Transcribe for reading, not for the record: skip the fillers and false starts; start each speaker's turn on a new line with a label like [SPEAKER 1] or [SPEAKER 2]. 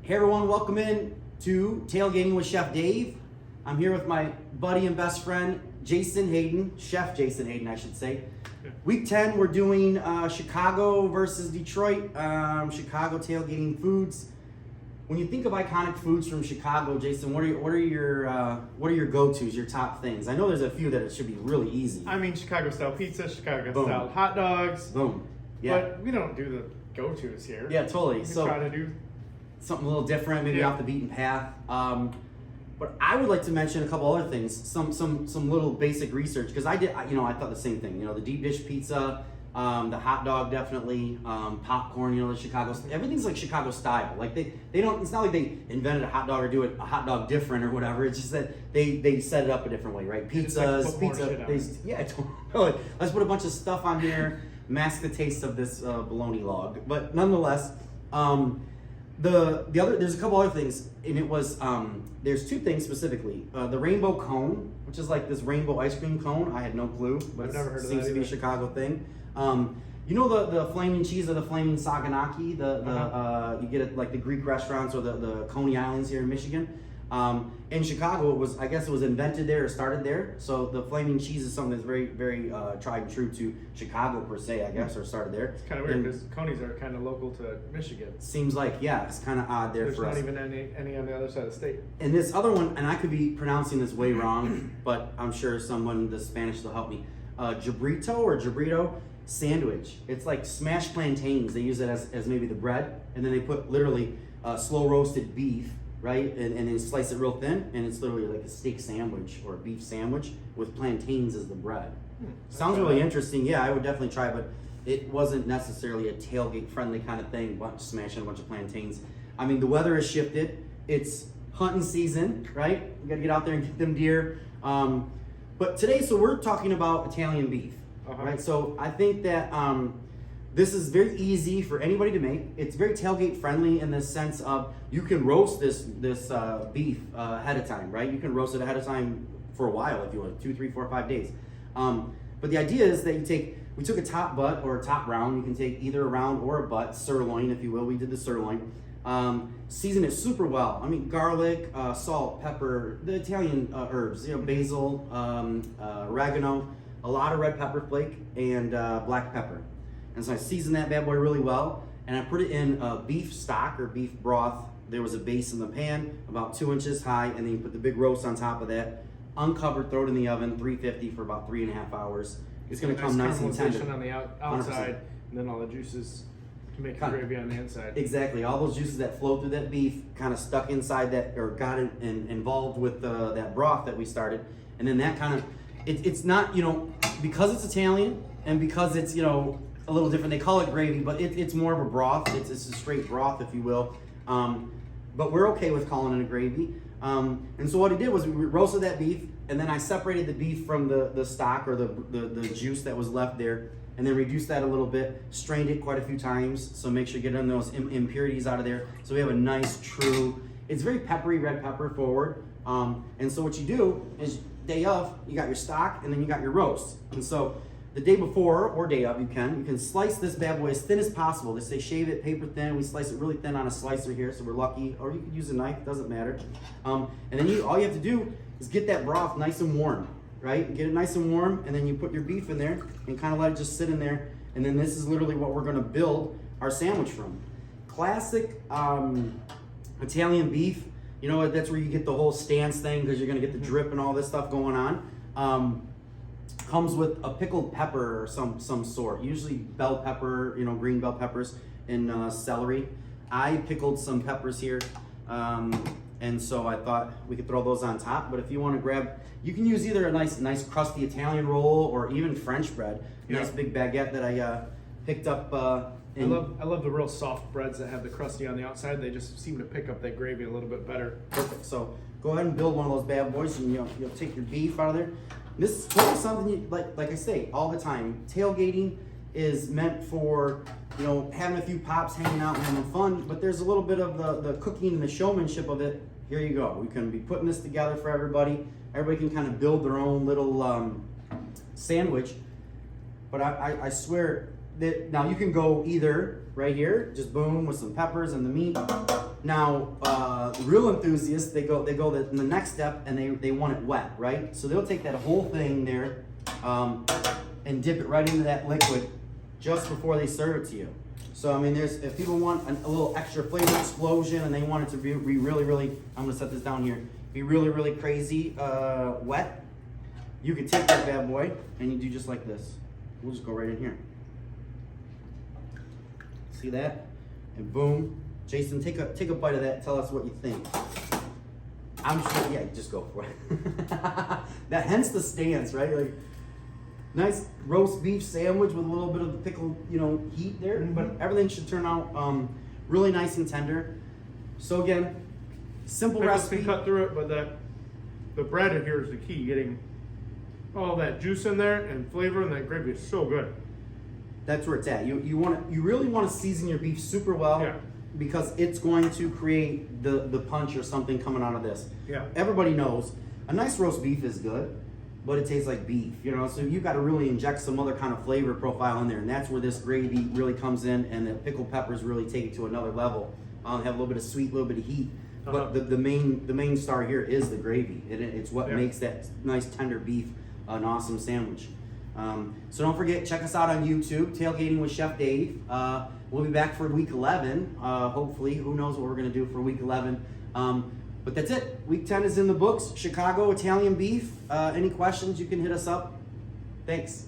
[SPEAKER 1] Hey everyone, welcome in to Tailgating with Chef Dave. I'm here with my buddy and best friend, Jason Hayden, Chef Jason Hayden, I should say. Week 10, we're doing Chicago versus Detroit, Chicago tailgating foods. When you think of iconic foods from Chicago, Jason, what are your go-tos, your top things? I know there's a few that it should be really easy.
[SPEAKER 2] I mean, Chicago-style pizza,
[SPEAKER 1] Boom.
[SPEAKER 2] Chicago-style hot dogs.
[SPEAKER 1] Boom. Yeah.
[SPEAKER 2] But we don't do the go-tos here.
[SPEAKER 1] Yeah, totally.
[SPEAKER 2] We
[SPEAKER 1] So
[SPEAKER 2] try to do
[SPEAKER 1] something a little different, maybe off the beaten path. But I would like to mention a couple other things, some little basic research, because I thought the same thing. The deep dish pizza, the hot dog definitely, popcorn. The Chicago, everything's like Chicago style. Like they don't. It's not like they invented a hot dog or do a hot dog different or whatever. It's just that they set it up a different way, right? Pizzas, totally. Let's put a bunch of stuff on here, mask the taste of this bologna log. But nonetheless. There's a couple other things, and it was there's two things specifically. The rainbow cone, which is like this rainbow ice cream cone. I had no clue, but
[SPEAKER 2] I've never heard of that
[SPEAKER 1] seems to be a
[SPEAKER 2] either.
[SPEAKER 1] Chicago thing. The flaming cheese or the flaming saganaki. You get it like the Greek restaurants or the Coney Islands here in Michigan. In Chicago, it was invented there or started there. So the flaming cheese is something that's very, very tried and true to Chicago per se, I guess, or started there.
[SPEAKER 2] It's kind of weird because Coney's are kind of local to Michigan.
[SPEAKER 1] Seems like, yeah, it's kind of odd there
[SPEAKER 2] There's
[SPEAKER 1] for us.
[SPEAKER 2] not even any on the other side of the state.
[SPEAKER 1] And this other one, and I could be pronouncing this way wrong, but I'm sure someone the Spanish will help me. Jabrito sandwich. It's like smashed plantains. They use it as maybe the bread, and then they put literally slow roasted beef, right? And then slice it real thin, and it's literally like a steak sandwich or a beef sandwich with plantains as the bread. Sounds really interesting. Yeah, I would definitely try it, but it wasn't necessarily a tailgate friendly kind of thing, smashing a bunch of plantains. I mean, the weather has shifted. It's hunting season, right? You gotta get out there and get them deer. But today, so we're talking about Italian beef, right? So I think that this is very easy for anybody to make. It's very tailgate friendly in the sense of you can roast this beef ahead of time, right? You can roast it ahead of time for a while if you want, 2, 3, 4, 5 days. But the idea is that we took a top butt or a top round. You can take either a round or a butt, sirloin, if you will. We did the sirloin. Season it super well. I mean, garlic, salt, pepper, the Italian herbs, basil, oregano, a lot of red pepper flake, and black pepper. And so I seasoned that bad boy really well, and I put it in beef stock or beef broth. There was a base in the pan, about 2 inches high, and then you put the big roast on top of that. Uncovered, throw it in the oven, 350 for about 3.5 hours. It's going to come nice and tender.
[SPEAKER 2] On the outside, and then all the juices to make the gravy on the inside.
[SPEAKER 1] Exactly. All those juices that flow through that beef kind of stuck inside that, or got involved with that broth that we started. And then that kind of, it's not, because it's Italian and because it's, a little different. They call it gravy, but it's more of a broth. It's a straight broth, if you will. But we're okay with calling it a gravy. And so what I did was we roasted that beef, and then I separated the beef from the stock or the juice that was left there, and then reduced that a little bit, strained it quite a few times, so make sure you get those impurities out of there. So we have a nice, true, it's very peppery, red pepper forward. And so what you do is day of, you got your stock, and then you got your roast. And so the day before or day of, you can slice this bad boy as thin as possible. They say shave it paper thin. We slice it really thin on a slicer here, so we're lucky. Or you could use a knife, doesn't matter. And then all you have to do is get that broth nice and warm, right? Get it nice and warm, and then you put your beef in there and kind of let it just sit in there. And then this is literally what we're going to build our sandwich from. Classic Italian beef. That's where you get the whole stance thing because you're going to get the drip and all this stuff going on. Comes with a pickled pepper or some sort, usually bell pepper, green bell peppers and celery. I pickled some peppers here, and so I thought we could throw those on top. But if you want to grab, you can use either a nice crusty Italian roll or even French bread. Nice big baguette that I picked up.
[SPEAKER 2] I love the real soft breads that have the crusty on the outside. They just seem to pick up that gravy a little bit better.
[SPEAKER 1] Perfect. So go ahead and build one of those bad boys, and you'll take your beef out of there. This is totally something like I say all the time. Tailgating is meant for having a few pops, hanging out, and having fun. But there's a little bit of the cooking and the showmanship of it. Here you go. We can be putting this together for everybody. Everybody can kind of build their own little sandwich. But I swear, now you can go either right here, just boom with some peppers and the meat. Now, real enthusiasts, they go the next step and they want it wet, right? So they'll take that whole thing there and dip it right into that liquid just before they serve it to you. So I mean, if people want a little extra flavor explosion and they want it to be really, really, I'm gonna set this down here, be really, really crazy wet, you could take that bad boy and you do just like this. We'll just go right in here. See that? And boom. Jason, take a bite of that and tell us what you think. I'm sure, yeah, just go for it. That hence the stance, right? Like, nice roast beef sandwich with a little bit of the pickled, heat there, but everything should turn out really nice and tender. So again, simple
[SPEAKER 2] Pickles
[SPEAKER 1] recipe.
[SPEAKER 2] can cut through it, but the bread in here is the key. Getting all that juice in there and flavor, and that gravy is so good.
[SPEAKER 1] That's where it's at. You really want to season your beef super well.
[SPEAKER 2] Yeah.
[SPEAKER 1] Because it's going to create the punch or something coming out of this.
[SPEAKER 2] Yeah.
[SPEAKER 1] Everybody knows a nice roast beef is good, but it tastes like beef, so you got to really inject some other kind of flavor profile in there, and that's where this gravy really comes in, and the pickled peppers really take it to another level. Have a little bit of sweet, a little bit of heat, but the main star here is the gravy. It's what makes that nice tender beef an awesome sandwich. So don't forget, check us out on YouTube, Tailgating with Chef Dave. We'll be back for week 11, hopefully. Who knows what we're going to do for week 11. But that's it. Week 10 is in the books. Chicago Italian beef. Any questions, you can hit us up. Thanks.